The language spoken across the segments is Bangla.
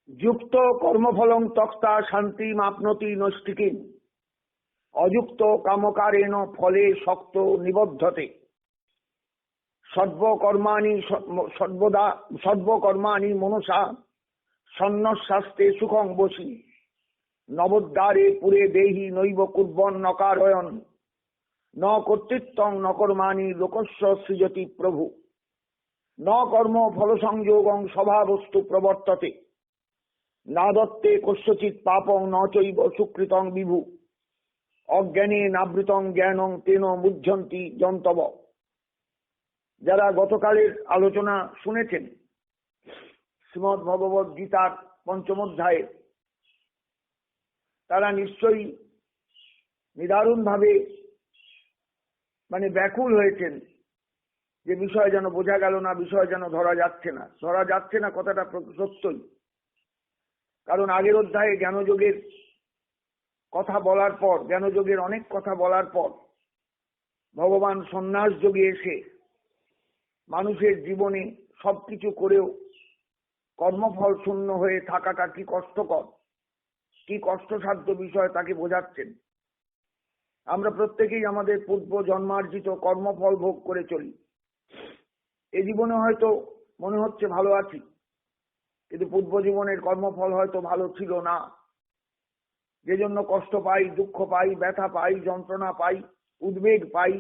যুক্ত কর্মফলং তক্তা শান্তি মাপনতি নৈষ্ঠিকীম অযুক্ত কামকারেণ ফলে শক্ত নিবদ্ধতে সর্বকর্মাণি মনসা সন্ন্যস্যাস্তে সুখং বসি নবোদ্দারে পুরে দেহি নৈব কুর্বন নকারয়ন ন কর্তৃত্বং ন কর্মাণি লোকস্য সৃজতি প্রভু ন কর্ম ফলসংযোগং স্বভাবস্তু প্রবর্ততে না দত্তে কস্যচিৎ পাপং ন চৈব সুকৃতং বিভু অজ্ঞানে নাবৃতং জ্ঞানং তেন মুহ্যন্তি যন্তব। যারা গতকালের আলোচনা শুনেছেন শ্রীমদ্ ভগবদ্ গীতার পঞ্চম অধ্যায়ে, তারা নিশ্চয়ই নিদারুণভাবে ব্যাকুল হয়েছেন যে বিষয় যেন বোঝা গেল না, বিষয় যেন ধরা যাচ্ছে না কথাটা সত্যই। কারণ আগের অধ্যায়ে জ্ঞানযোগের কথা বলার পর, জ্ঞানযোগের অনেক কথা বলার পর ভগবান সন্ন্যাস যোগে এসে মানুষের জীবনে সবকিছু করেও কর্মফল শূন্য হয়ে থাকাটা কি কষ্টকর, কি কষ্টসাধ্য বিষয় তাকে বোঝাচ্ছেন। আমরা প্রত্যেকেই আমাদের পূর্ব জন্মার্জিত কর্মফল ভোগ করে চলি। এই জীবনে হয়তো মনে হচ্ছে ভালো আছি, কিন্তু পূর্ব জীবনের কর্মফল হয়তো ভালো ছিল না, যে জন্য কষ্ট পাই, দুঃখ পাই, ব্যথা পাই, যন্ত্রণা পাই, উদ্বেগ পাই।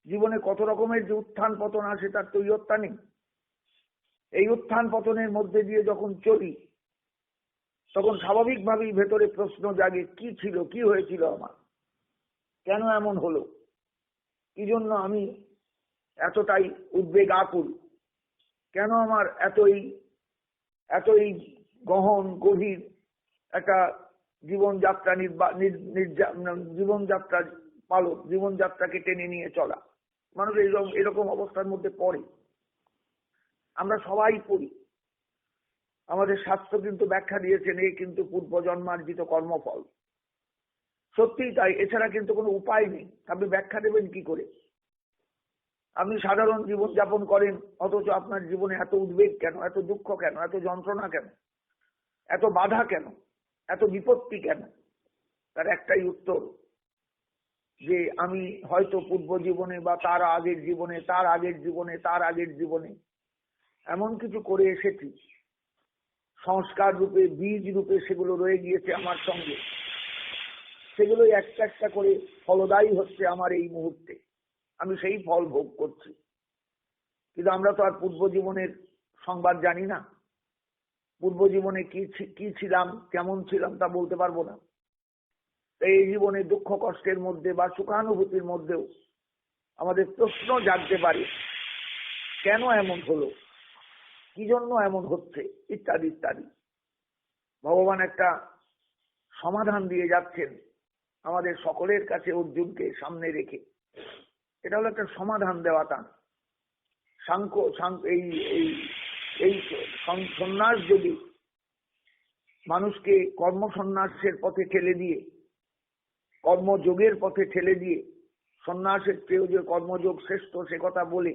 জীবনে কত রকমের যে উত্থান পতন আসে তার তো ইয়ত্তা নেই। এই উত্থান পতনের মধ্যে দিয়ে যখন চলি, তখন স্বাভাবিকভাবেই ভেতরে প্রশ্ন জাগে, কি ছিল, কি হয়েছিল আমার, কেন এমন হলো, কি জন্য আমি এতটাই উদ্বেগ আকুল, কেন আমার এতই গহন গভীর একটা জীবনযাত্রাকে টেনে নিয়ে চলা। মানুষ এরকম অবস্থার মধ্যে পড়ে, আমরা সবাই পড়ি। আমাদের শাস্ত্র কিন্তু ব্যাখ্যা দিয়েছেন এই কিন্তু পূর্ব জন্মার্জিত কর্মফল। সত্যিই তাই, এছাড়া কিন্তু কোনো উপায় নেই। আপনি ব্যাখ্যা দেবেন কি করে? আপনি সাধারণ জীবন যাপন করেন, অথচ আপনার জীবনে এত উদ্বেগ কেন, এত দুঃখ কেন, এত যন্ত্রণা কেন, এত বাধা কেন, এত বিপত্তি কেন? তার একটাই উত্তর, যে আমি হয়তো পূর্ব জীবনে বা তার আগের জীবনে এমন কিছু করে এসেছি, সংস্কার রূপে, বীজ রূপে সেগুলো রয়ে গিয়েছে আমার সঙ্গে। সেগুলোই একটা একটা করে ফলদায়ী হচ্ছে আমার এই মুহূর্তে। আমি সেই ফল ভোগ করছি, কিন্তু আমরা তো আর পূর্ব জীবনের সংবাদ জানি না। পূর্ব জীবনে কি ছিলাম, কেমন ছিলাম তা বলতে পারবো না। এই জীবনে দুঃখ কষ্টের মধ্যে বা সুখানুভূতির মধ্যেও আমাদের প্রশ্ন জাগতে পারে, কেন এমন হলো, কি জন্য এমন হচ্ছে, ইত্যাদি ইত্যাদি। ভগবান একটা সমাধান দিয়ে যাচ্ছেন আমাদের সকলের কাছে, অর্জুনকে সামনে রেখে। এটা হলো একটা সমাধান দেওয়া। তার এই সন্ন্যাস যদি মানুষকে কর্মসন্ন্যাসের পথে ঠেলে দিয়ে, কর্মযোগের পথে ঠেলে দিয়ে, সন্ন্যাসের চেয়েও যে কর্মযোগ শ্রেষ্ঠ সে কথা বলে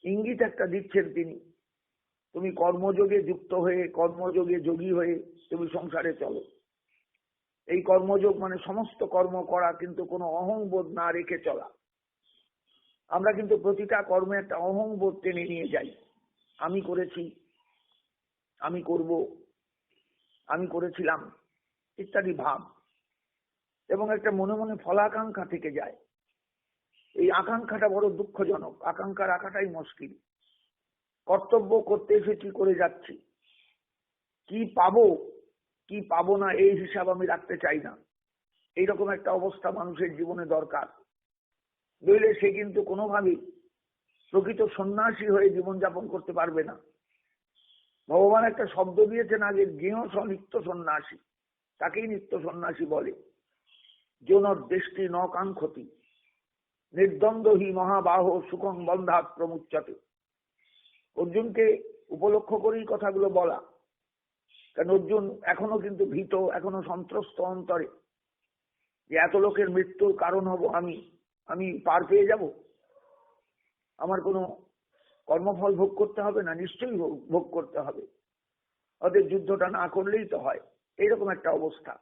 ইঙ্গিত একটা দিচ্ছেন তিনি। তুমি কর্মযোগে যুক্ত হয়ে, কর্মযোগে যোগী হয়ে তুমি সংসারে চলো। এই কর্মযোগ মানে সমস্ত কর্ম করা, কিন্তু কোনো অহংবোধ না রেখে চলা। আমরা কিন্তু প্রতিটা কর্মে একটা অহংবোধ টেনে নিয়ে যাই। আমি করেছি, আমি করব, আমি করেছিলাম, ইত্যাদি ভাব, এবং একটা মনে মনে ফলাকাঙ্ক্ষা থেকে যায়। এই আকাঙ্ক্ষাটা বড় দুঃখজনক। আকাঙ্ক্ষা রাখাটাই মুশকিল। কর্তব্য করতে এসেছি, করে যাচ্ছি, কি পাবো কি পাবো না এই হিসাব আমি রাখতে চাই না। এইরকম একটা অবস্থা মানুষের জীবনে দরকার। নইলে সে কিন্তু কোনোভাবেই প্রকৃত সন্ন্যাসী হয়ে জীবনযাপন করতে পারবে না। ভগবান একটা শব্দ দিয়েছেন আগে, জ্ঞেয় নিত্য সন্ন্যাসী, তাকেই নিত্য সন্ন্যাসী বলে। যৌনর দৃষ্টি ন কাঙ্ক্ষতি নির্দ্বন্দ্ব হি মহাবাহ সুখং বন্ধাত প্রমুচ্যতে। অর্জুনকে উপলক্ষ করেই কথাগুলো বলা, কারণ অর্জুন এখনো কিন্তু ভীত, এখনো সন্ত্রস্ত অন্তরে, যে এত লোকের মৃত্যুর কারণ হব আমি পার পেয়ে যাব, আমার কোনো কর্মফল ভোগ করতে হবে না? নিশ্চয়ই ভোগ করতে হবে। ওদের যুদ্ধটা না করলেই তো হয়, এইরকম একটা অবস্থা।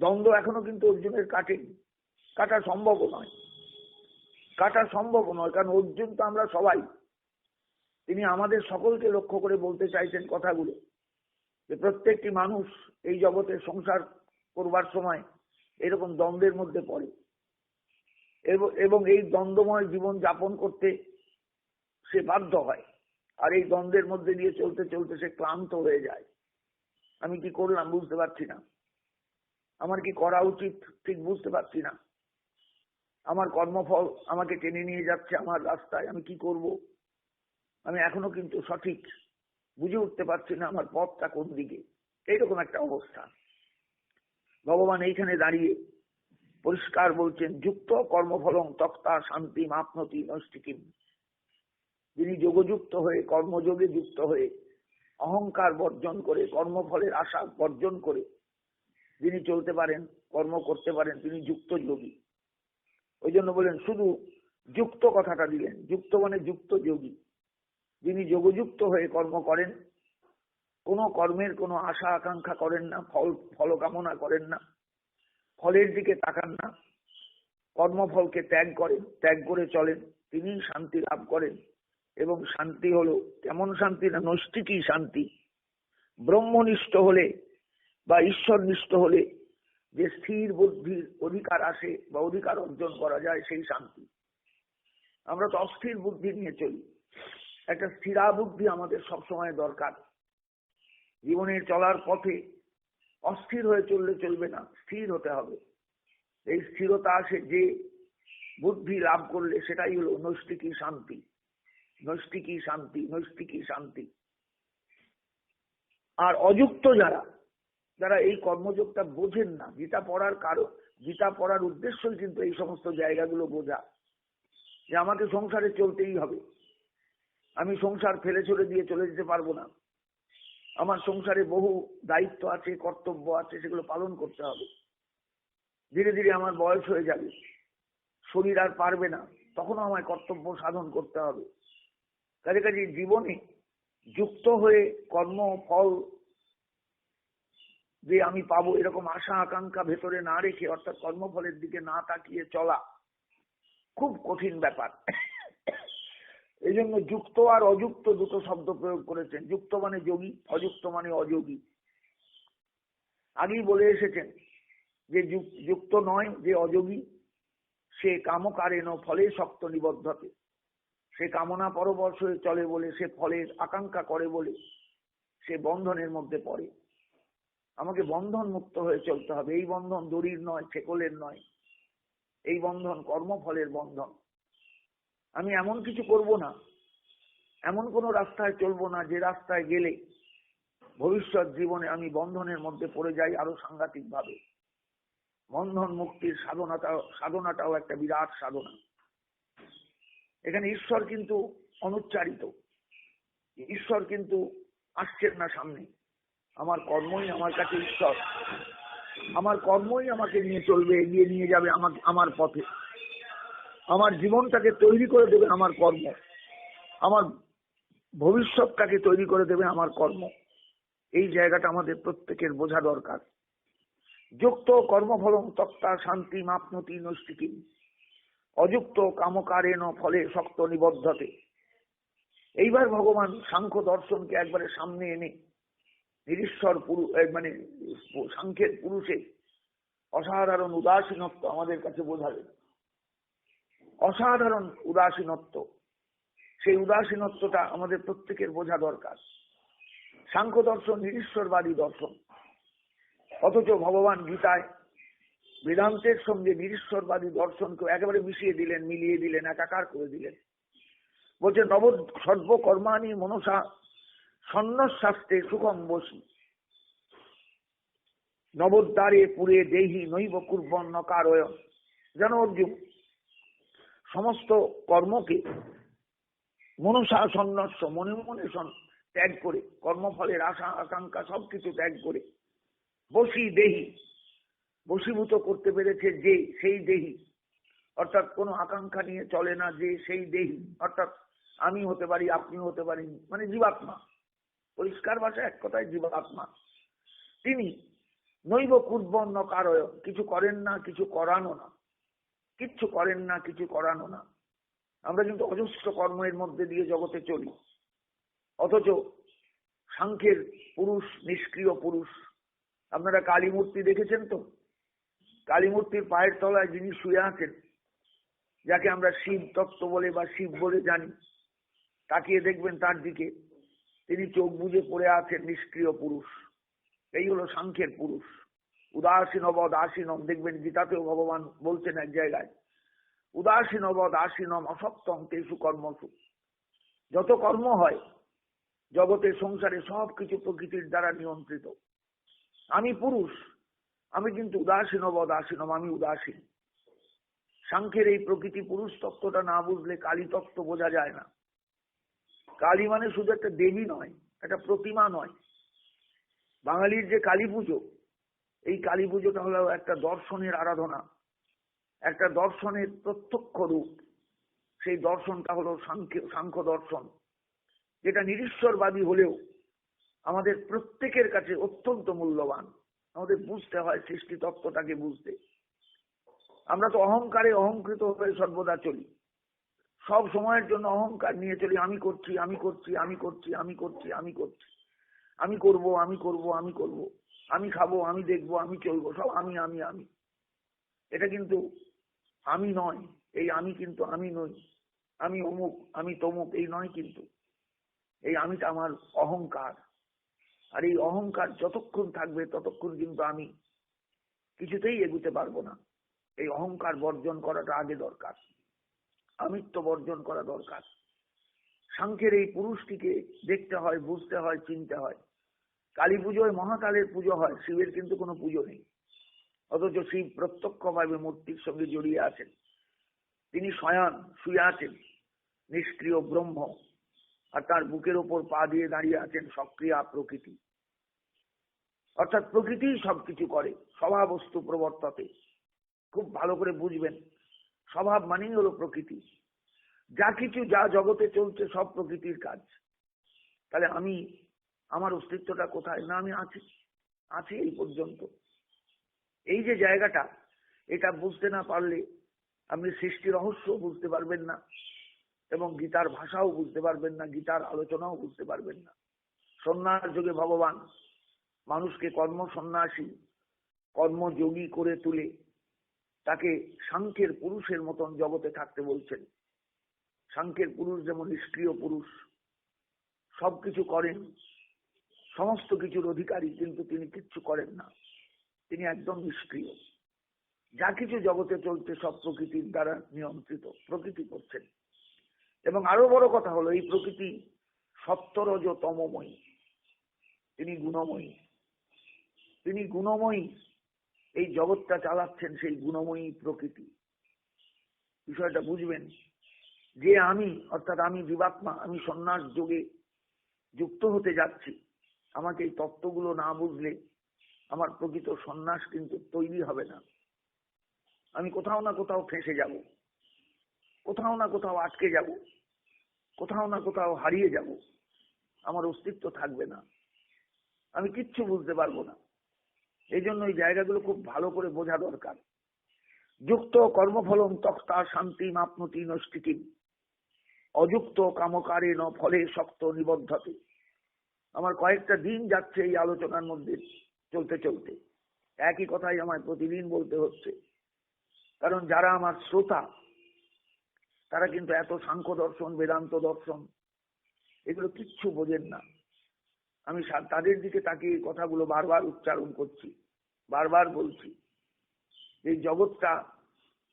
দ্বন্দ্ব এখনো কিন্তু অর্জুনের কাটেনি, কাটা সম্ভব নয়, কাটা সম্ভব নয়। কারণ অর্জুন তো আমরা সবাই, তিনি আমাদের সকলকে লক্ষ্য করে বলতে চাইছেন কথাগুলো, যে প্রত্যেকটি মানুষ এই জগতে সংসার করবার সময় এরকম দ্বন্দ্বের মধ্যে পড়ে, এবং এই দ্বন্দ্বময় জীবন যাপন করতে সে বাধ্য হয়। আর এই দ্বন্দ্বের মধ্যে দিয়ে চলতে চলতে সে ক্লান্ত হয়ে যায়। আমি কি করলাম বুঝতে পারছি না, আমার কি করা উচিত ঠিক বুঝতে পারছি না, আমার কর্মফল আমাকে টেনে নিয়ে যাচ্ছে আমার রাস্তায়, আমি কি করব, আমি এখনো কিন্তু সঠিক বুঝে উঠতে পারছি না আমার পথটা কোন দিকে। এইরকম একটা অবস্থা। ভগবান এইখানে দাঁড়িয়ে পরিষ্কার বলছেন, যুক্ত কর্মফলং তক্তা শান্তি মাপনতি নৈষ্ঠিকিম। যিনি যোগযুক্ত হয়ে, কর্মযোগে যুক্ত হয়ে, অহংকার বর্জন করে, কর্মফলের আশা বর্জন করে যিনি চলতে পারেন, কর্ম করতে পারেন, তিনি যুক্ত যোগী। ওই জন্য বলেন, শুধু যুক্ত কথাটা দিলেন, যুক্ত মানে যুক্ত যোগী। যিনি যোগযুক্ত হয়ে কর্ম করেন, কোনো কর্মের কোনো আশা আকাঙ্ক্ষা করেন না, ফল কামনা করেন না, ফলের দিকে তাকান না, কর্মফলকে ত্যাগ করেন, ত্যাগ করে চলেন, তিনি শান্তি লাভ করেন। এবং শান্তি হলো কেমন শান্তি না, নৈষ্ঠিকী শান্তি। ব্রহ্মনিষ্ঠ হলে বা ঈশ্বরনিষ্ঠ হলে যে স্থির বুদ্ধির অধিকার আসে বা অধিকার অর্জন করা যায়, সেই শান্তি। আমরা তো অস্থির বুদ্ধি নিয়ে চলি, একটা স্থিরা বুদ্ধি আমাদের সবসময় দরকার। জীবনের চলার পথে অস্থির হয়ে চললে চলবে না, স্থির হতে হবে। এই স্থিরতা আসে যে বুদ্ধি লাভ করলে, সেটাই হলো নৈষ্ঠিকী শান্তি, নৈষ্ঠিকী শান্তি, নৈষ্ঠিকী শান্তি। আর অযুক্ত যারা, যারা এই কর্মযোগটা বোঝেন না, গীতা পড়ার কারণ, গীতা পড়ার উদ্দেশ্যই কিন্তু এই সমস্ত জায়গাগুলো বোঝা, যে আমাকে সংসারে চলতেই হবে, আমি সংসার ফেলে চলে দিয়ে চলে যেতে পারবো না, আমার সংসারে বহু দায়িত্ব আছে, কর্তব্য আছে, সেগুলো পালন করতে হবে। ধীরে ধীরে আমার বয়স হয়ে যাবে, শরীর আর পারবে না, তখনও আমায় কর্তব্য সাধন করতে হবে। কাজে কাজে জীবনে যুক্ত হয়ে কর্ম ফল যে আমি পাবো এরকম আশা আকাঙ্ক্ষা ভেতরে না রেখে, অর্থাৎ কর্মফলের দিকে না তাকিয়ে চলা খুব কঠিন ব্যাপার। এই জন্য যুক্ত আর অযুক্ত দুটো শব্দ প্রয়োগ করেছেন। যুক্ত মানে যোগী, অযুক্ত মানে অযোগী। আগেই বলে এসেছেন যে যুক্ত নয় যে অযোগী, সে কামকারেণ ফলে শক্ত নিবদ্ধতে। সে কামনা পরবশ হয়ে চলে বলে, সে ফলের আকাঙ্ক্ষা করে বলে সে বন্ধনের মধ্যে পড়ে। আমাকে বন্ধন মুক্ত হয়ে চলতে হবে। এই বন্ধন দড়ির নয়, ছেকলের নয়, এই বন্ধন কর্মফলের বন্ধন। আমি এমন কিছু করব না, এমন কোনো রাস্তায় চলবো না যে রাস্তায় গেলে ভবিষ্যৎ জীবনে আমি বন্ধনের মধ্যে পড়ে যাই আরো সাংঘাতিক ভাবে। বন্ধন মুক্তির সাধনাটাও একটা বিরাট সাধনা। এখানে ঈশ্বর কিন্তু অনুচ্চারিত, ঈশ্বর কিন্তু আসছেন না সামনে। আমার কর্মই আমার কাছে ঈশ্বর, আমার কর্মই আমাকে নিয়ে চলবে, এগিয়ে নিয়ে যাবে আমার পথে। আমার জীবনটাকে তৈরি করে দেবে আমার কর্ম, আমার ভবিষ্যৎটাকে তৈরি করে দেবে আমার কর্ম। এই জায়গাটা আমাদের প্রত্যেকের বোঝা দরকার। যুক্ত কর্মফলং তক্তা শান্তি মাপনতি নৈষ্ঠিকী, অযুক্ত কামকারেণ ফলে শক্ত নিবদ্ধতে। এইবার ভগবান সাংখ্য দর্শনকে একবারে সামনে এনে নিরীশ্বর মানে সাংখ্যের পুরুষে অসাধারণ উদাসীনত্ব আমাদের কাছে বোঝাবে। অসাধারণ উদাসীনত্ব, সেই উদাসীনত্বটা আমাদের প্রত্যেকের বোঝা দরকার। সাংখ্য দর্শন নিরীশ্বরবাদী দর্শন, অথচ ভগবান গীতায় বেদান্তের সঙ্গে নিরীশ্বরবাদী দর্শনকে একেবারে মিশিয়ে দিলেন, মিলিয়ে দিলেন, একাকার করে দিলেন। বলছে নব সর্বকর্মাণি মনসা সন্ন্যাসাস্তে সুখম বসি, নবোদ্ধারে পুরে দেহি নৈব কুর্বন নকারয়ন। যেন অর্জুন সমস্ত কর্মকে মনসা সন্ন্যাস, মনে মনে ত্যাগ করে, কর্মফলের আশা আকাঙ্ক্ষা সবকিছু ত্যাগ করে, বসি দেহি, বশীভূত করতে পেরেছে যে সেই দেহি, অর্থাৎ কোনো আকাঙ্ক্ষা নিয়ে চলে না যে সেই দেহি, অর্থাৎ আমি হতে পারি, আপনি হতে পারি, মানে জীবাত্মা, পরিষ্কার ভাষা এক কথায় জীবাত্মা। তিনি নৈব কুর্বন্ন কারয়, কিছু করেন না, কিছু করানো না, কিচ্ছু করেন না, কিছু করানো না। আমরা কিন্তু অজস্র কর্মের মধ্যে দিয়ে জগতে চলি, অথচ সাংখ্যের পুরুষ নিষ্ক্রিয় পুরুষ। আপনারা কালী মূর্তি দেখেছেন তো? কালী মূর্তির পায়ের তলায় যিনি শুয়ে আছেন, যাকে আমরা শিব তত্ত্ব বলে বা শিব বলে জানি, তাকিয়ে দেখবেন তার দিকে, তিনি চোখ বুজে পড়ে আছেন, নিষ্ক্রিয় পুরুষ। এই হলো সাংখ্যের পুরুষ। উদাসীন অবদ আসীনম, দেখবেন গীতাতেও ভগবান বলছেন এক জায়গায়, উদাসীন অবদ আসীনম অসক্তম তেষু কর্মসু। যত কর্ম হয় জগতের সংসারে সবকিছু প্রকৃতির দ্বারা নিয়ন্ত্রিত। আমি পুরুষ, আমি কিন্তু উদাসীন অবদ আসীনম, আমি উদাসীন। সাংখ্যের এই প্রকৃতি পুরুষ তত্ত্বটা না বুঝলে কালী তত্ত্ব বোঝা যায় না। কালী মানে শুধু একটা দেবী নয়, একটা প্রতিমা নয়। বাঙালির যে কালী পুজো, এই কালী পুজোটা হলো একটা দর্শনের আরাধনা, একটা দর্শনের প্রত্যক্ষ রূপ। সেই দর্শনটা হলো সাংখ্য দর্শন, যেটা নিরীশ্বরবাদী হলেও আমাদের প্রত্যেকের কাছে অত্যন্ত মূল্যবান। আমাদের বুঝতে হয় সৃষ্টি তত্ত্বটাকে বুঝতে। আমরা তো অহংকারে অহংকৃত হয়ে সর্বদা চলি, সব সময়ের জন্য অহংকার নিয়ে চলি, আমি করছি, আমি করছি, আমি করছি, আমি করছি, আমি করছি, আমি করব, আমি করব, আমি করব, আমি খাবো, আমি দেখবো, আমি চলবো, সব আমি আমি আমি। এটা কিন্তু আমি নয়। এই আমি কিন্তু আমি নই। আমি অমুক, আমি তমুক, এই নয় কিন্তু। এই আমিটা আমার অহংকার। আর এই অহংকার যতক্ষণ থাকবে ততক্ষণ কিন্তু আমি কিছুতেই এগুতে পারবো না। এই অহংকার বর্জন করাটা আগে দরকার, আমিত্ব বর্জন করা দরকার। সাংখ্যের এই পুরুষটিকে দেখতে হয়, বুঝতে হয়, চিনতে হয়। কালী পুজোয় মহাকালের পুজো হয়, শিবের কিন্তু কোনো পুজো নেই। অথচ শিব প্রত্যক্ষভাবে মূর্তির সঙ্গে জড়িয়ে আছেন। তিনি শয়ান, শুয়ে আছেন, নিষ্ক্রিয় ব্রহ্ম, আর তার বুকের ওপর পা দিয়ে দাঁড়িয়ে আছেন সক্রিয়া প্রকৃতি। অর্থাৎ প্রকৃতি সবকিছু করে, স্বভাবস্তু প্রবর্ততে। খুব ভালো করে বুঝবেন, স্বভাব মানেই হলো প্রকৃতি। যা কিছু যা জগতে চলছে সব প্রকৃতির কাজ। তাহলে আমি, আমার অস্তিত্বটা কোথায়? না, আমি আছি, আছি এই পর্যন্ত। এই যে জায়গাটা, এটা বুঝতে না পারলে আপনি সৃষ্টি রহস্য বুঝতে পারবেন না, এবং গীতার ভাষাও বুঝতে পারবেন না, গীতার আলোচনাও বুঝতে পারবেন না। সন্ন্যাস যুগে ভগবান মানুষকে কর্ম সন্ন্যাসী, কর্মযোগী করে তুলে তাকে সাংখ্যের পুরুষের মতন জগতে থাকতে বলছেন। সাংখ্যের পুরুষ যেমন নিষ্ক্রিয় পুরুষ, সবকিছু করেন, সমস্ত কিছুর অধিকারী, কিন্তু তিনি কিচ্ছু করেন না, তিনি একদম নিষ্ক্রিয়। যা কিছু জগতে চলছে সব প্রকৃতির দ্বারা নিয়ন্ত্রিত, প্রকৃতি করছেন। এবং আরো বড় কথা হলো, এই প্রকৃতি সত্তরজ তমময়ী, তিনি গুণময়ী। তিনি গুণময়ী, এই জগৎটা চালাচ্ছেন সেই গুণময়ী প্রকৃতি। বিষয়টা বুঝবেন যে আমি, অর্থাৎ আমি জীবাত্মা, আমি সন্ন্যাস যোগে যুক্ত হতে যাচ্ছি। আমাকে এই তত্ত্বগুলো না বুঝলে আমার প্রকৃত সন্ন্যাস কিন্তু তৈরি হবে না। আমি কোথাও না কোথাও ফেঁসে যাব, কোথাও না কোথাও আটকে যাব, কোথাও না কোথাও হারিয়ে যাব। আমার অস্তিত্ব থাকবে না, আমি কিচ্ছু বুঝতে পারবো না। এই জন্য এই জায়গাগুলো খুব ভালো করে বোঝা দরকার। যুক্ত কর্মফলম তক্তা শান্তি মাপনতি নষ্টিতি, অযুক্ত কামকারে ন ফলে শক্ত নিবদ্ধতে। আমার কয়েকটা দিন যাচ্ছে এই আলোচনার মধ্যে চলতে চলতে, একই কথাই আমায় প্রতিদিন বলতে হচ্ছে। কারণ যারা আমার শ্রোতা, তারা কিন্তু এত সাংখ্য দর্শন, বেদান্ত দর্শন, এগুলো কিচ্ছু বোঝেন না। আমি তাদের দিকে তাকিয়ে এই কথাগুলো বারবার উচ্চারণ করছি, বারবার বলছি। এই জগৎটা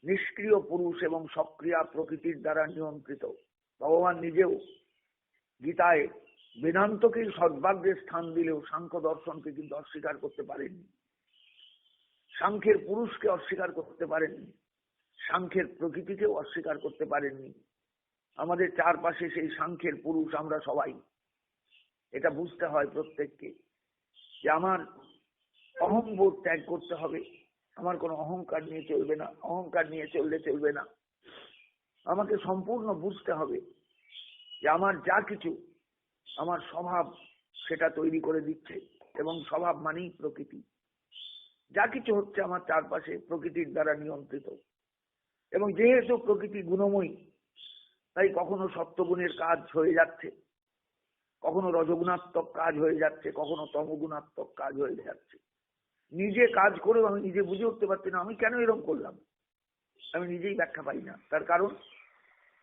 নিষ্ক্রিয় পুরুষ এবং সক্রিয় প্রকৃতির দ্বারা নিয়ন্ত্রিত। ভগবান নিজেও গীতায় বেদান্তকে সদ্ভাগ্যের স্থান দিলেও সাংখ্য দর্শনকে কিন্তু অস্বীকার করতে পারেননি, সাংখ্যের পুরুষকে অস্বীকার করতে পারেননি, সাংখ্যের প্রকৃতিকেও অস্বীকার করতে পারেননি। আমাদের চারপাশে সেই সাংখ্যের পুরুষ আমরা সবাই। এটা বুঝতে হয় প্রত্যেককে যে আমার অহংবোধ ত্যাগ করতে হবে, আমার কোনো অহংকার নিয়ে চলবে না, অহংকার নিয়ে চললে চলবে না। আমাকে সম্পূর্ণ বুঝতে হবে যে আমার যা কিছু, আমার স্বভাব সেটা তৈরি করে দিচ্ছে। এবং স্বভাব মানেই প্রকৃতি, যা কিছু হচ্ছে আমার চারপাশে প্রকৃতির দ্বারা নিয়ন্ত্রিত। এবং যেহেতু প্রকৃতি গুণময়ী, তাই কখনো সপ্তগুণের কাজ হয়ে যাচ্ছে, কখনো রজগুণাত্মক কাজ হয়ে যাচ্ছে, কখনো তমগুণাত্মক কাজ হয়ে যাচ্ছে। নিজে কাজ করেও আমি নিজে বুঝে উঠতে পারছি না আমি কেন এরকম করলাম, আমি নিজেই ব্যাখ্যা পাই না। তার কারণ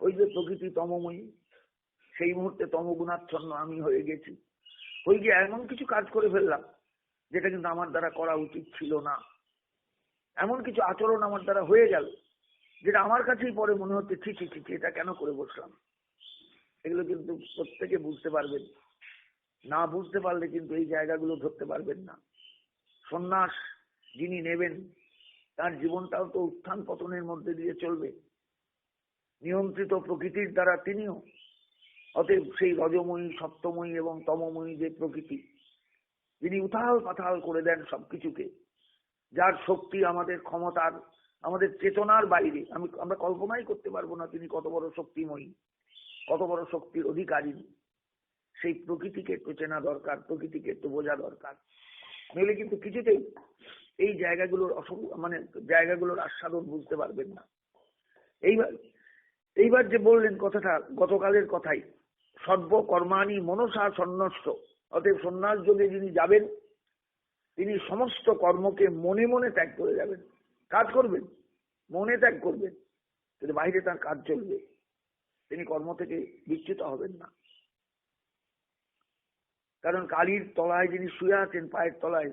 ওই যে প্রকৃতি তমময়ী, সেই মুহূর্তে তমগুণাচ্ছন্ন আমি হয়ে গেছি, হয়ে গিয়ে এমন কিছু কাজ করে ফেললাম যেটা কিন্তু আমার দ্বারা করা উচিত ছিল না। এমন কিছু আচরণ আমার দ্বারা হয়ে গেল যেটা আমার কাছেই পরে মনে হচ্ছে ঠিক ঠিক ঠিক এটা কেন করে বসলাম। এগুলো কিন্তু প্রত্যেকে বুঝতে পারবেন না, বুঝতে পারলে কিন্তু এই জায়গাগুলো ধরতে পারবেন না। সন্ন্যাস যিনি নেবেন তার জীবনটাও তো উত্থান পতনের মধ্যে দিয়ে চলবে, নিয়ন্ত্রিত প্রকৃতির দ্বারা তিনিও। অতএব সেই রজময়ী, সপ্তময়ী এবং তমময়ী যে প্রকৃতি, যিনি উথাল পাথাল করে দেন সবকিছুকে, যার শক্তি আমাদের ক্ষমতার, আমাদের চেতনার বাইরে, আমরা কল্পনাই করতে পারবো না তিনি কত বড় শক্তিময়ী, কত বড় শক্তির অধিকারী। সেই প্রকৃতিকে একটু চেনা দরকার, প্রকৃতিকে একটু বোঝা দরকার, নইলে কিন্তু কিছুতেই এই জায়গাগুলোর জায়গাগুলোর আস্বাদন বুঝতে পারবেন না। এইবার যে বললেন কথাটা গতকালের কথাই, সর্বকর্মাণি মনসা সন্ন্যস্ত। অতএব সন্ন্যাস যোগে যিনি যাবেন তিনি সমস্ত কর্মকে মনে মনে ত্যাগ করে যাবেন। কাজ করবেন, মনে ত্যাগ করবেন, কিন্তু বাইরে তার কাজ চলবে, তিনি কর্ম থেকে বিচ্যুত হবেন না। কারণ কালীর তলায় যিনি শুয়ে আছেন, পায়ের তলায়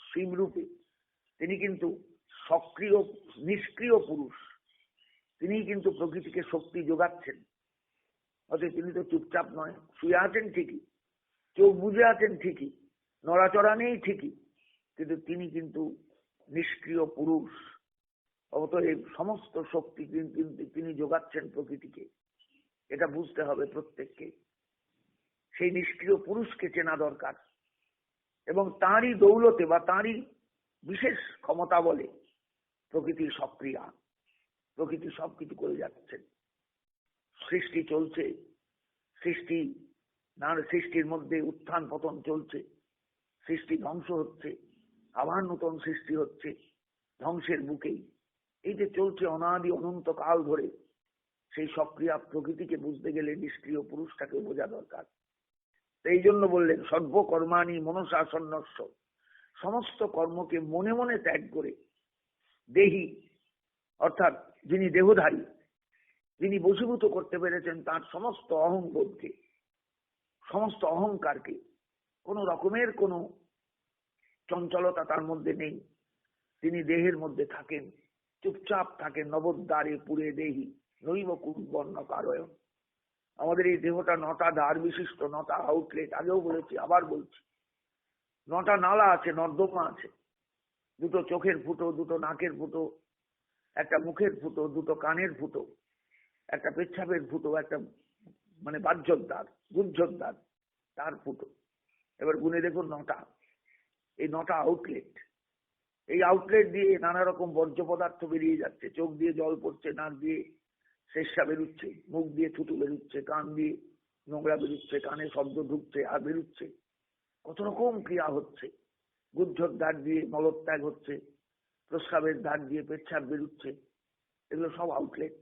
শিবরূপে, তিনি কিন্তু সক্রিয় নিষ্ক্রিয় পুরুষ, তিনি কিন্তু প্রকৃতিকে শক্তি যোগাচ্ছেন। অতএব তিনি তো চুপচাপ নয়, শুয়ে আছেন ঠিকই, চোখ বুঝে আছেন ঠিকই, নড়াচড়া নেই ঠিকই, কিন্তু তিনি কিন্তু নিষ্ক্রিয় পুরুষ। অতএব সমস্ত শক্তি কিন্তু তিনি যোগাচ্ছেন প্রকৃতিকে, এটা বুঝতে হবে প্রত্যেককে। সেই নিষ্ক্রিয় পুরুষকে চেনা দরকার এবং তাঁরই দৌলতে বা তাঁরই বিশেষ ক্ষমতা বলে প্রকৃতি সক্রিয়া, প্রকৃতি সবকিছু করে যাচ্ছেন। সৃষ্টি চলছে, সৃষ্টির মধ্যে উত্থান পতন চলছে, সৃষ্টি ধ্বংস হচ্ছে, আবার নতুন সৃষ্টি হচ্ছে ধ্বংসের বুকেই। এই যে চলছে অনাদি অনন্ত কাল ধরে, সেই সক্রিয়া প্রকৃতিকে বুঝতে গেলে নিষ্ক্রিয় পুরুষটাকে বোঝা দরকার। এই জন্য বললেন সর্বকর্মাণি মনসা সন্ন্যস্য, সমস্ত কর্মকে মনে মনে ত্যাগ করে দেহি, অর্থাৎ যিনি দেহধারী, যিনি বশীভূত করতে পেরেছেন তার সমস্ত অহংবোধকে, সমস্ত অহংকারকে, কোন রকমের কোন চঞ্চলতা তার মধ্যে নেই, তিনি দেহের মধ্যে থাকেন, চুপচাপ থাকেন। নবদ্বারে পুরে দেহি নৈব কুর্বন্ন কারয়ন। আমাদের এই দেহটা 9টা দ্বার বিশিষ্ট, 9টা আউটলেট, আগেও বলেছি আবার বলছি। 9টা নালা আছে, নর্দমা আছে, 2টো চোখের ফুটো, 2টো নাকের ফুটো, একটা মুখের ফুটো, 2টো কানের ফুটো, একটা পেচ্ছাপের ফুটো, একটা বাহ্যদ্বার, গুহ্যদ্বার, তার ফুটো। এবার গুনে দেখুন 9টা। এই 9টা আউটলেট, এই আউটলেট দিয়ে নানা রকম বর্জ্য পদার্থ বেরিয়ে যাচ্ছে। চোখ দিয়ে জল পড়ছে, নাক দিয়ে শেষা বেরুচ্ছে, মুখ দিয়ে থুতু বেরুচ্ছে, কান দিয়ে নোংরা বেরুচ্ছে, কানে শব্দ ঢুকছে আর বেরুচ্ছে, কত রকম ক্রিয়া হচ্ছে। গুহ্যর দ্বার দিয়ে মলত্যাগ হচ্ছে, প্রস্রাবের দ্বার দিয়ে পেচ্ছাপ বেরুচ্ছে, এগুলো সব আউটলেট।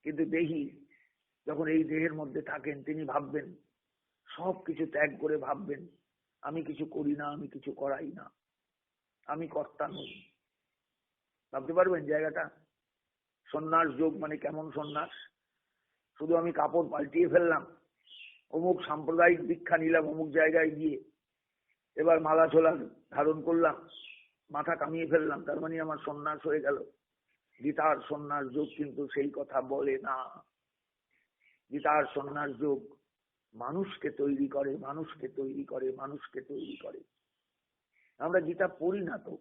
কিন্তু দেহি যখন এই দেহের মধ্যে থাকেন, তিনি ভাববেন, সব কিছু ত্যাগ করে ভাববেন, আমি কিছু করি না, আমি কিছু করাই না, আমি কর্তা নই। ভাবতে পারবেন জায়গাটা? সন্ন্যাস যোগ মানে কেমন সন্ন্যাস? শুধু আমি কাপড় পাল্টিয়ে ফেললাম, অমুক সাম্প্রদায়িক দীক্ষা নিলাম অমুক জায়গায় গিয়ে, এবার মালা ছোলা ধারণ করলাম, মাথা কামিয়ে ফেললাম, তার মানে আমার সন্ন্যাস হয়ে গেল। গীতার সন্ন্যাস যোগ কিন্তু সেই কথা বলে না। গীতার সন্ন্যাস যোগ মানুষকে তৈরি করে, মানুষকে তৈরি করে, মানুষকে তৈরি করে। আমরা গীতা পড়ি না তো,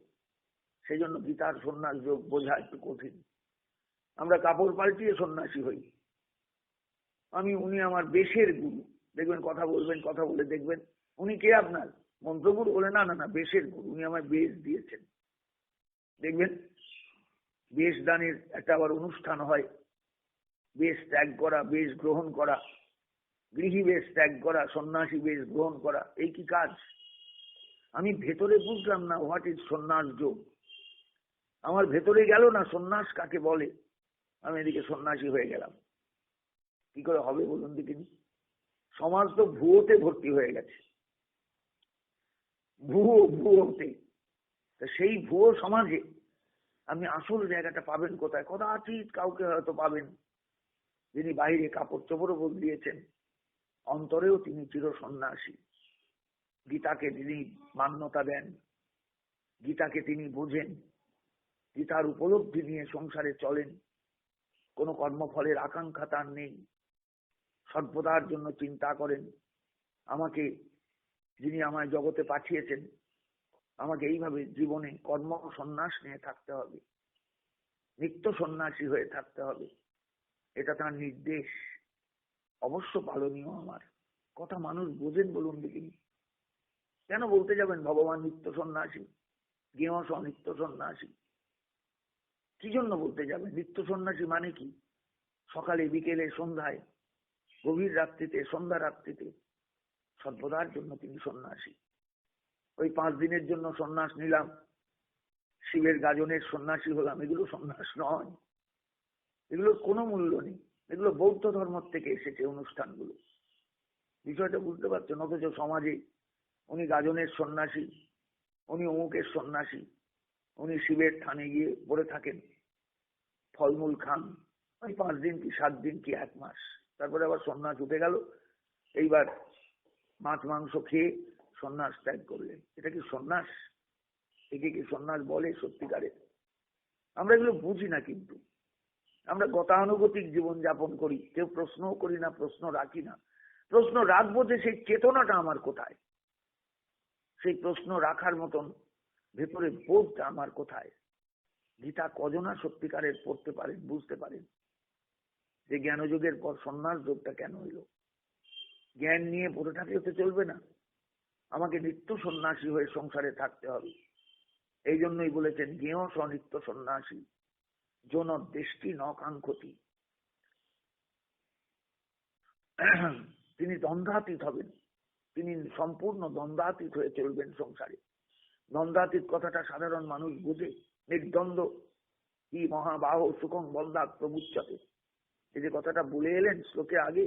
সেই জন্য গীতার সন্ন্যাস যোগ বোঝা একটু কঠিন। আমরা কাপড় পাল্টিয়ে সন্ন্যাসী হই। উনি আমার বেশের গুরু, দেখবেন কথা বলবেন, কথা বলে দেখবেন উনি কে আপনার মন্ত্রগুরু, বলে না না না, বেশের গুরু, উনি আমার বেশ দিয়েছেন। দেখবেন বেশ দানের একটা আবার অনুষ্ঠান হয়, বেশ ত্যাগ করা, বেশ গ্রহণ করা, গৃহী বেশ ত্যাগ করা, সন্ন্যাসী বেশ গ্রহণ করা, এই কি কাজ? আমি ভেতরে বুঝলাম না হোয়াট ইজ সন্ন্যাস যোগ। আমার ভেতরে গেল না সন্ন্যাস কাকে বলে। আমি এদিকে সন্ন্যাসী হয়ে গেলাম। কি করে হবে বলুন দেখিনি? সমাজ তো ভুয়োতে ভর্তি হয়ে গেছে, ভুয়োতে। সেই ভুয়ো সমাজে আপনি আসল জায়গাটা পাবেন কোথায়? কদাচিৎ কাউকে হয়তো পাবেন যিনি বাইরে কাপড় চোপড়ও বদলিয়েছেন, অন্তরেও তিনি চির সন্ন্যাসী। গীতাকে তিনি মান্যতা দেন, গীতাকে তিনি বোঝেন, গীতার উপলব্ধি নিয়ে সংসারে চলেন, কোনো কর্মফলের আকাঙ্ক্ষা তার নেই, সর্বদার জন্য চিন্তা করেন আমাকে যিনি আমায় জগতে পাঠিয়েছেন, আমাকে এইভাবে জীবনে কর্ম সন্ন্যাস নিয়ে থাকতে হবে, নিত্য সন্ন্যাসী হয়ে থাকতে হবে। এটা তার নির্দেশ, অবশ্য পালনীয়। আমার কথা মানুষ বোঝেন বলুন দেখিনি? কেন বলতে যাবেন ভগবান নিত্য সন্ন্যাসী, গেঁয়স নিত্য সন্ন্যাসী? কি জন্য বলতে যাবেন? নিত্য সন্ন্যাসী মানে কি? সকালে, বিকেলে, সন্ধ্যায়, গভীর রাত্রিতে, সন্ধ্যা রাত্রিতে সর্বদার জন্য তিনি সন্ন্যাসী। ওই 5 দিনের জন্য সন্ন্যাস নিলাম, শিবের গাজনের সন্ন্যাসী হলাম, এগুলো সন্ন্যাস নয়। এগুলোর কোনো মূল্য নেই। এগুলো বৌদ্ধ ধর্ম থেকে এসেছে অনুষ্ঠানগুলো। বিষয়টা বুঝতে পারছেন? অথচ সমাজে উনি গাজনের সন্ন্যাসী, উনি অমুকের সন্ন্যাসী, উনি শিবের থানে গিয়ে পড়ে থাকেন, ফলমূল খান, ওই 5 দিন কি 7 দিন কি 1 মাস, তারপরে আবার সন্ন্যাস উঠে গেল, এইবার মাছ মাংস খেয়ে সন্ন্যাস ত্যাগ করলেন। এটা কি সন্ন্যাস? একে কি সন্ন্যাস বলে সত্যিকারের? আমরা এগুলো বুঝি না, কিন্তু আমরা গতানুগতিক জীবন যাপন করি, কেউ প্রশ্নও করি না, প্রশ্ন রাখি না। প্রশ্ন রাখবো যে সেই চেতনাটা আমার কোথায়, সেই প্রশ্ন রাখার মতন ভেতরে বোধটা আমার কোথায়? গীতা কজনা সত্যিকারের পড়তে পারেন, বুঝতে পারেন যে জ্ঞানযোগের পর সন্ন্যাস যোগটা কেন হইল? জ্ঞান নিয়ে পড়ে থাকলে তো চলবে না, আমাকে নিত্য সন্ন্যাসী হয়ে সংসারে থাকতে হবে। এই জন্যই বলেছেন জ্ঞেয় সনিত্য সন্ন্যাসী জন দেশটি নকাঙ্ক্ষতি। তিনি দ্বন্দ্বাতীত হবেন, তিনি সম্পূর্ণ দ্বন্দ্বাতীত হয়ে চলবেন সংসারে। দ্বন্দ্বাতীত কথাটা সাধারণ মানুষ বোঝে। নির্দ্বন্দ্ব কি মহাবাহ সুখং বন্দাত প্রমুচ্যতে, এই যে কথাটা বলে এলেন শ্লোকে আগে,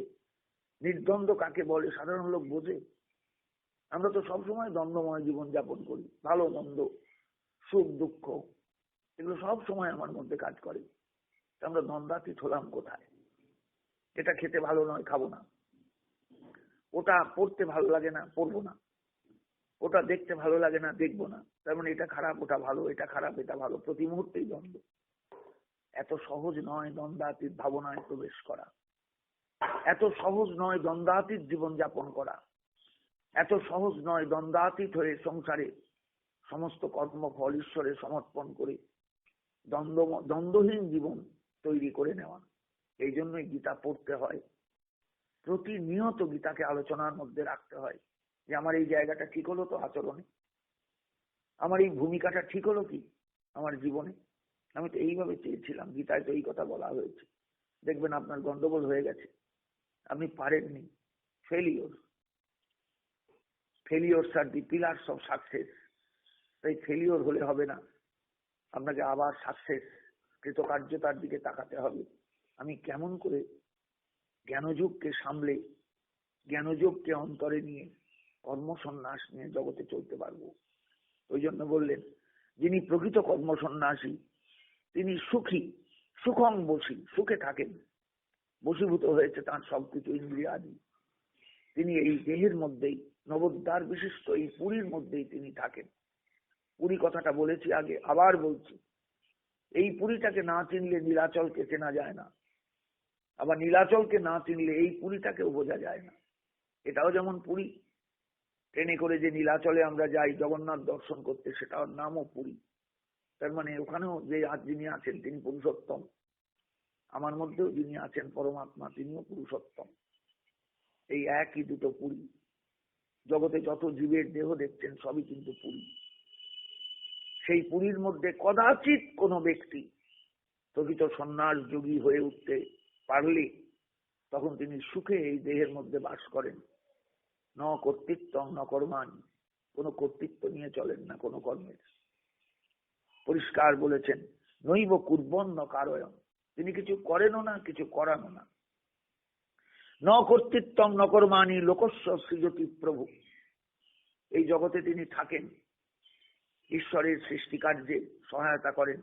নির্দ্বন্দ্ব কাকে বলে সাধারণ লোক বোঝে? আমরা তো সবসময় দ্বন্দ্বময় জীবন যাপন করি, ভালো মন্দ, সুখ দুঃখ, এগুলো সব সময় আমার মধ্যে কাজ করে। আমরা দ্বন্দ্বাতীত হলাম কোথায়? এটা খেতে ভালো নয়, খাবো না। ওটা পড়তে ভালো লাগে না, পড়বো না। ওটা দেখতে ভালো লাগে না, দেখবো না। তার মানে এটা খারাপ, ওটা ভালো, এটা খারাপ, এটা ভালো, প্রতি মুহূর্তেই দ্বন্দ্ব। এত সহজ নয় দ্বন্দ্বাতীত ভাবনায় প্রবেশ করা, এত সহজ নয় দ্বন্দ্বাতীত জীবন যাপন করা, এত সহজ নয় দ্বন্দ্বাতীত হয়ে সংসারে সমস্ত কর্মফল ঈশ্বরে সমর্পণ করে দ্বন্দ্বহীন জীবন তৈরি করে নেওয়া। এই জন্যই গীতা পড়তে হয়, প্রতিনিয়ত গীতাকে আলোচনার মধ্যে রাখতে হয় যে আমার এই জায়গাটা ঠিক হলো তো আচরণে, আমার এই ভূমিকাটা ঠিক হলো কি আমার জীবনে, আমি তো এইভাবে চেয়েছিলাম, গীতায় তো এই কথা বলা হয়েছে, দেখবেন আপনার গন্ডগোল হয়ে গেছে, আপনি পারেননি। ফেলিওরস আর দি পিলার্স অফ সাকসেস। তাই ফেলিওর হলে হবে না, আপনাকে আবার সাকসেস, কৃতকার্যতার দিকে তাকাতে হবে। আমি কেমন করে জ্ঞানযোগকে সামলে, জ্ঞানযোগকে অন্তরে নিয়ে কর্মসন্ন্যাস নিয়ে জগতে চলতে পারবো। ওই জন্য বললেন যিনি প্রকৃত কর্মসন্ন্যাসী তিনি সুখী, সুখং বসী, সুখে থাকেন, বশীভূত হয়েছে তার সবকিছু ইন্দ্রিয় আদি। তিনি এই দেহের মধ্যেই নবোদ্ধার বিশিষ্ট এই পুরীর মধ্যেই তিনি থাকেন। পুরী কথাটা বলেছি আগে, আবার বলছি, এই পুরীটাকে না চিনলে নীলাচলকে চেনা যায় না, আবার নীলাচলকে না চিনলে এই পুরীটাকেও বোঝা যায় না। এটাও যেমন পুরী, ট্রেনে করে যে নীলাচলে আমরা যাই জগন্নাথ দর্শন করতে, সেটার নামও পুরী। তার মানে ওখানেও যে যিনি আছেন তিনি পুরুষোত্তম, আমার মধ্যেও যিনি আছেন পরমাত্মা তিনিও পুরুষোত্তম। এই একই দুটো পুরী। জগতে যত জীবের দেহ দেখছেন সবই কিন্তু পুরী। সেই পুরীর মধ্যে কদাচিৎ কোনো ব্যক্তি প্রকৃত সন্ন্যাস যোগী হয়ে উঠতে পারলে তখন তিনি সুখে এই দেহের মধ্যে বাস করেন। ন কর্তৃত্বং ন কর্মাণি, কোনো কর্তৃত্ব নিয়ে চলেন না কোনো কর্মের। পরিষ্কার বলেছেন, নৈব কুর্বন ন কারয়ং, তিনি কিছু করেনও না, কিছু করানো না। ন কর্তৃত্বং ন কর্মাণি লোকস্য সৃজতি প্রভু, এই জগতে তিনি থাকেন, ঈশ্বরের সৃষ্টি কার্যে সহায়তা করেন,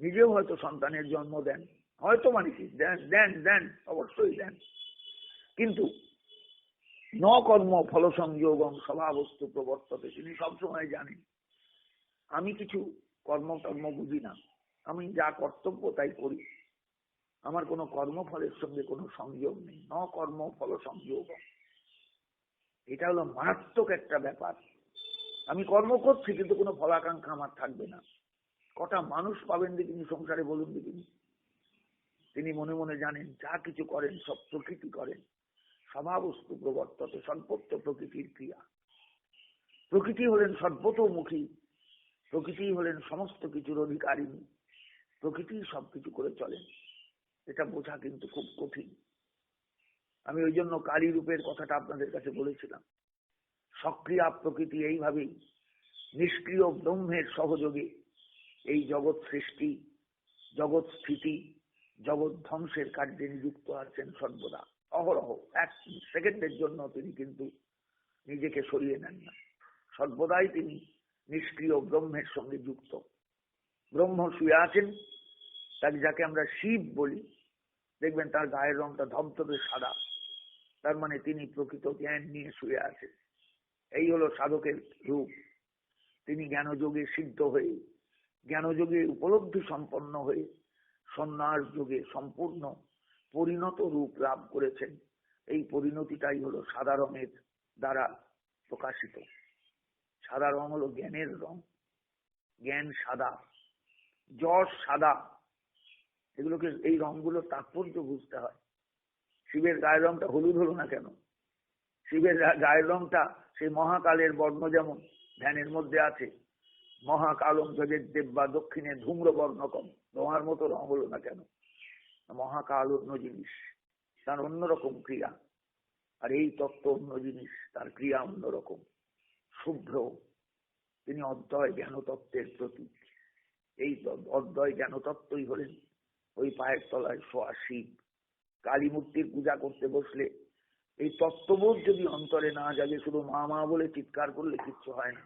নিজেও হয়তো সন্তানের জন্ম দেন, হয়তো মানে কি দেন দেন দেন অবশ্যই দেন, কিন্তু ন কর্ম ফল সংযোগং স্বভাবস্তু প্রবর্ততে, তিনি সবসময় জানেন আমি কিছু কর্ম বুঝি না, আমি যা কর্তব্য তাই করি, আমার কোনো কর্মফলের সঙ্গে কোনো সংযোগ নেই। ন কর্ম ফল সংযোগ, এটা হলো মারাত্মক একটা ব্যাপার। আমি কর্ম করছি কিন্তু কোনো ফলাকাঙ্ক্ষা আমার থাকবে না। কটা মানুষ পাবেন দেখিনি সংসারে বলুন দেখিনি? তিনি মনে মনে জানেন যা কিছু করেন সব প্রকৃতি করেন, স্বভাবস্তু প্রবর্ততে, সর্বত্র প্রকৃতির ক্রিয়া। প্রকৃতি হলেন সর্বতোমুখী, প্রকৃতি হলেন সমস্ত কিছুর অধিকারিণী, প্রকৃতি সবকিছু করে চলেন। এটা বোঝা কিন্তু খুব কঠিন। আমি ওই জন্য কালী রূপের কথাটা আপনাদের কাছে বলেছিলাম। সক্রিয় প্রকৃতি এইভাবেই নিষ্ক্রিয় ব্রহ্মের সহযোগে এই জগৎ সৃষ্টি, জগৎ স্থিতি, জগৎ ধ্বংসের কার্যে নিযুক্ত আছেন সর্বদা, অহরহ। এক সেকেন্ডের জন্য তিনি কিন্তু নিজেকে সরিয়ে নেন না, সর্বদাই তিনি নিষ্ক্রিয় ব্রহ্মের সঙ্গে যুক্ত। ব্রহ্ম শুয়ে আছেন, তাকে যাকে আমরা শিব বলি, দেখবেন তার গায়ের রংটা ধবধবে সাদা, তার মানে তিনি প্রকৃত জ্ঞান নিয়ে শুয়ে আছেন। এই হলো সাধকের রূপ। তিনি জ্ঞানযোগে সিদ্ধ হয়ে, জ্ঞানযোগে উপলব্ধি সম্পন্ন হয়ে সন্ন্যাস যোগে সম্পূর্ণ পরিণত রূপ লাভ করেছেন। এই পরিণতিটাই হলো সাদা রঙের দ্বারা প্রকাশিত। সাদা রং হলো জ্ঞানের রং, জ্ঞান সাদা, যশ সাদা, এগুলোকে, এই রংগুলো তাৎপর্য বুঝতে হয়। শিবের গায়ের রংটা হলুদ হলো না কেন? শিবের গায়ের রংটা সেই মহাকালের বর্ণ যেমন ধ্যানের মধ্যে আছে, মহাকালম জগের দেব বা দক্ষিণে ধূম্র বর্ণকম, ধোঁয়ার মতো রং হলো না কেন? মহাকাল অন্য জিনিস, তার অন্যরকম ক্রিয়া, আর এই তত্ত্ব অন্য জিনিস, তার ক্রিয়া অন্যরকম। শুভ্র, তিনি অদ্বয় জ্ঞানতত্ত্বের প্রতীক। এই অদ্বয় জ্ঞানতত্ত্বই হলেন ওই পায়ের তলায় শোয়া শিব। কালী মূর্তির পূজা করতে বসলে এই তত্ত্ববোধ যদি অন্তরে না জাগে, শুধু মা মা বলে চিৎকার করলে কিচ্ছু হয় না।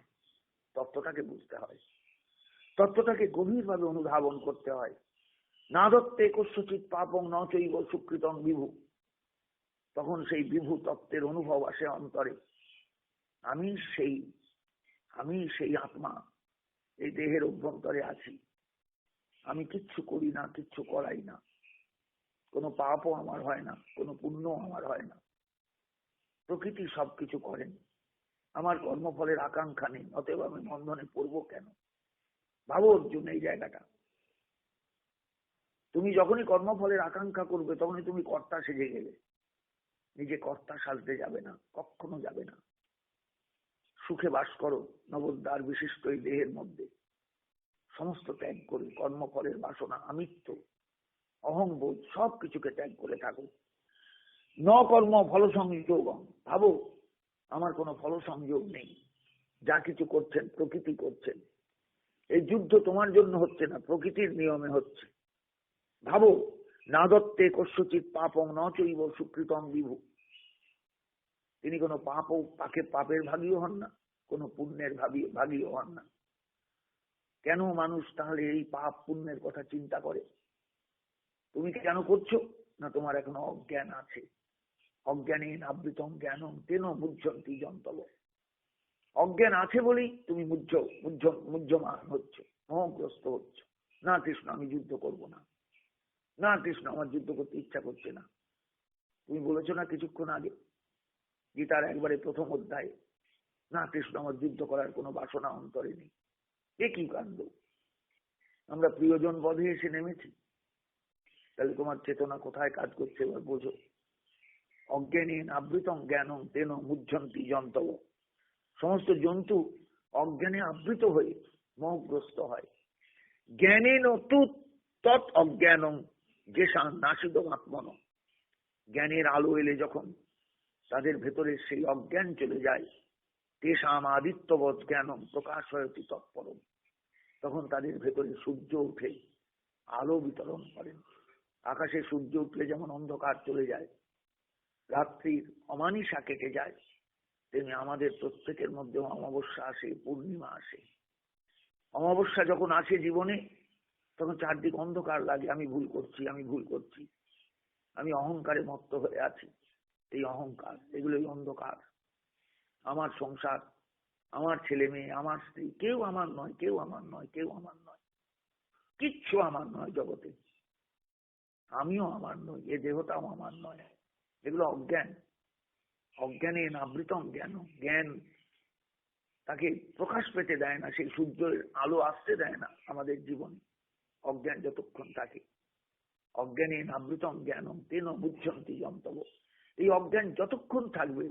তত্ত্বটাকে বুঝতে হয়, তত্ত্বটাকে গভীরভাবে অনুধাবন করতে হয়। না দত্তে কস্যচিৎ পাপং ন চৈব সুকৃতং বিভু, তখন সেই বিভু তত্ত্বের অনুভব আসে অন্তরে। আমি সেই আত্মা, এই দেহের অভ্যন্তরে আছি, আমি কিচ্ছু করি না, কিচ্ছু করাই না, কোনো পাপও আমার হয় না, কোনো পুণ্য আমার হয় না, প্রকৃতি সবকিছু করেন, আমার কর্মফলের আকাঙ্ক্ষা নেই, অতএব আমি বন্ধনে পড়বো কেন? ভাবো অর্জুন এই জায়গাটা। তুমি যখনই কর্মফলের আকাঙ্ক্ষা করবে তখনই তুমি কর্তা সেজে গেলে। নিজে কর্তা সাজতে যাবে না, কখনো যাবে না। সুখে বাস করো নবদ্বার বিশিষ্ট এই দেহের মধ্যে, সমস্ত ত্যাগ করে কর্মফলের বাসনা, আমিত্ব, অহংবোধ সবকিছুকে ত্যাগ করে থাকো। ন কর্ম ফল সংযোগ, ভাবো আমার কোনো ফল সংযোগ নেই, যা কিছু করছেন প্রকৃতি করছেন। এই যুদ্ধ তোমার জন্য হচ্ছে না, প্রকৃতির নিয়মে হচ্ছে। ভাবো না দত্তে কস্যচিৎ পাপং ন চৈব সুকৃতং বিভু, তিনি কোনো পাপের ভাগীও হন না, কোনো পুণ্যের ভাগীও হন না। কেন মানুষ তাহলে এই পাপ পুণ্যের কথা চিন্তা করে? তুমি কেন করছো না? তোমার এখনো অজ্ঞান আছে। অজ্ঞানে আবৃতং জ্ঞানং তেন মুহ্যন্তি যন্তব, অজ্ঞান আছে বলেই তুমি মুহ্যমান হচ্ছ, মোহগ্রস্ত হচ্ছ। না কৃষ্ণ আমি যুদ্ধ করব না, না কৃষ্ণ আমার যুদ্ধ করতে ইচ্ছা করছে না। তুমি বলেছো না কিছুক্ষণ আগে গীতার একবারে প্রথম অধ্যায়ে, না কৃষ্ণ আমার যুদ্ধ করার কোনো বাসনা অন্তরে নেই। এ কি কাণ্ড! আমরা প্রিয়জন বধে এসে নেমেছি। তাহলে তোমার চেতনা কোথায় কাজ করছে এবার বোঝো। অজ্ঞানে আবৃতং জ্ঞানং তেন মুহ্যন্তি যন্তব, সমস্ত জন্তু অজ্ঞানে আবৃত হয়ে মোহগ্রস্ত হয়। জ্ঞানেন তু তৎ অজ্ঞানং যেষাং নাশিদং আত্মন, জ্ঞানের আলো এলে যখন তাদের ভেতরে সেই অজ্ঞান চলে যায়, তেষাম আদিত্যবৎ জ্ঞানম প্রকাশয়তি তৎপরম, তখন তাদের ভেতরে সূর্য উঠে আলো বিতরণ করেন। আকাশে সূর্য উঠলে যেমন অন্ধকার চলে যায়, রাত্রির অমানিসা কেটে যায়, তেমনি আমাদের প্রত্যেকের মধ্যে অমাবস্যা আসে, পূর্ণিমা আসে। অমাবস্যা যখন আসে জীবনে, তখন চারদিক অন্ধকার লাগে। আমি ভুল করছি, আমি ভুল করছি, আমি অহংকারে মত্ত হয়ে আছি। এই অহংকার, এগুলোই অন্ধকার। আমার সংসার, আমার ছেলে মেয়ে, আমার স্ত্রী, কেউ আমার নয়, কেউ আমার নয়, কেউ আমার নয়, কিচ্ছু আমার নয় জগতে, আমিও আমার নই, এ দেহটাও আমার নয়। এগুলো অজ্ঞান। অজ্ঞানে নাবৃতম জ্ঞান। জ্ঞান তাকে প্রকাশ পেতে দেয় না, সেই সূর্যের আলো আসতে দেয় না আমাদের জীবনে। অজ্ঞান যতক্ষণ থাকে, অজ্ঞানে নাবৃতম জ্ঞান তেন বুঝন্তি যন্তব। এই অজ্ঞান যতক্ষণ থাকবে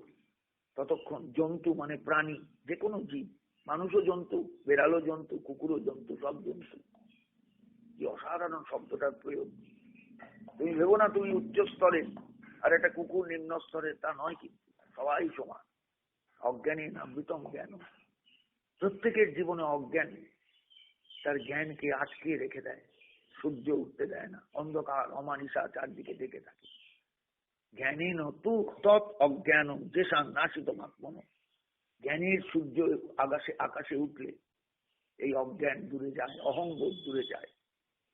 ততক্ষণ জন্তু মানে প্রাণী, যে কোনো জীব, মানুষও জন্তু, বেড়ালও জন্তু, কুকুরও জন্তু, সব জন্তু। কি অসাধারণ শব্দটার প্রয়োগ! তুমি ভেবো না তুমি উচ্চ স্তরে আর একটা কুকুর নিম্ন স্তরে, তা নয়, কিন্তু সবাই সমান। অজ্ঞানে নাবৃতম জ্ঞান। প্রত্যেকের জীবনে অজ্ঞান তার জ্ঞানকে আটকে রেখে দেয়, সূর্য উঠতে দেয় না, অন্ধকার অমানিসা চারদিকে ডেকে থাকে। জ্ঞানেন তু তৎ অজ্ঞানম যেষাং নাশিত মাত্মন। জ্ঞানের সূর্য আকাশে উঠলে এই অজ্ঞান দূরে যায়, অহংবোধ দূরে যায়,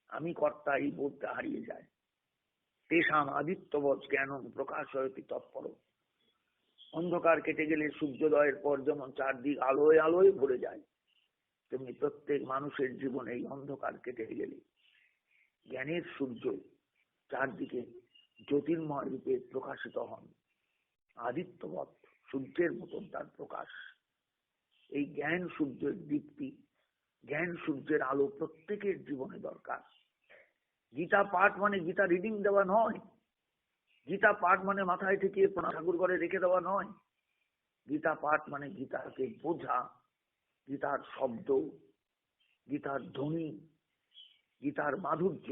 আমি কর্তা এই বোধটা হারিয়ে যায়। তেষাম আদিত্যবৎ জ্ঞানম প্রকাশয়তি তৎপরম। অন্ধকার কেটে গেলে সূর্যোদয়ের পর যেমন চারদিক আলোয় আলোয় ভরে যায়, তেমনি প্রত্যেক মানুষের জীবনে এই অন্ধকার কেটে গেলে জ্ঞানের সূর্য চারদিকে জ্যোতির্ময় রূপে প্রকাশিত হন। আদিত্যবৎ, সূর্যের মতন তার প্রকাশ। এই জ্ঞান সূর্যের দীপ্তি, জ্ঞান সূর্যের আলো প্রত্যেকের জীবনে দরকার। গীতা পাঠ মানে গীতা রিডিং দেওয়া নয়, গীতা পাঠ মানে মাথায় ঠেকিয়ে ঠাকুর ঘরে রেখে দেওয়া নয়। গীতা পাঠ মানে গীতাকে বোঝা, গীতার শব্দ, গীতার ধ্বনি, গীতার মাধুর্য,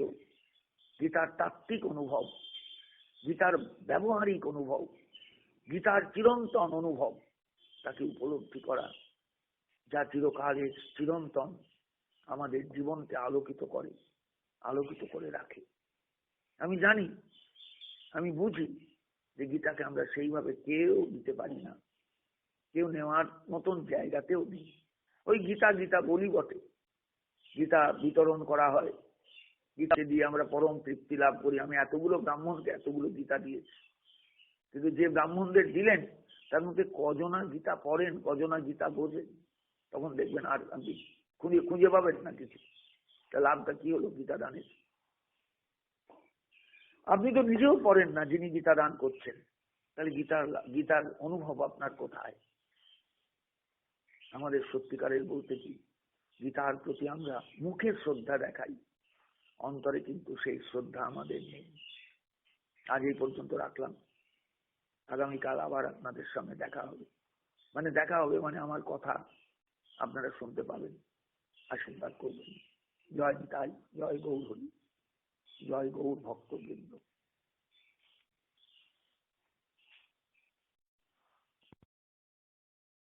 গীতার তাত্ত্বিক অনুভব, গীতার ব্যবহারিক অনুভব, গীতার চিরন্তন অনুভব, তাকে উপলব্ধি করা, যা চিরকালের চিরন্তন আমাদের জীবনকে আলোকিত করে, আলোকিত করে রাখে। আমি জানি, আমি বুঝি যে গীতাকে আমরা সেইভাবে কেউ দিতে পারি না, কেউ নেওয়ার মতন জায়গাতেও নেই। ওই গীতা গীতা বলি বটে, গীতা বিতরণ করা হয়, গীতা দিয়ে আমরা পরম তৃপ্তি লাভ করি। আমি এতগুলো ব্রাহ্মণকে এতগুলো গীতা দিয়েছি, কিন্তু যে ব্রাহ্মণদের দিলেন তার মধ্যে কজনা গীতা পড়েন, কজনা গীতা বোঝেন, তখন দেখবেন আর আপনি খুঁজে পাবেন না কিছু। তা লাভটা কি হলো গীতা দানের? আপনি তো নিজেও পড়েন না যিনি গীতা দান করছেন, তাহলে গীতার অনুভব আপনার কোথায়? আমাদের সত্যিকারের বলতে কি, গীতার প্রতি আমরা মুখে শ্রদ্ধা দেখাই, অন্তরে কিন্তু সেই শ্রদ্ধা আমাদের নেই। আজ এই পর্যন্ত রাখলাম, আগামীকাল আবার আপনাদের সামনে দেখা হবে। মানে আমার কথা আপনারা শুনতে পাবেন, আশীর্বাদ করবেন। জয় নিতাই, জয় গৌর হরি, জয় গৌর ভক্তবৃন্দ।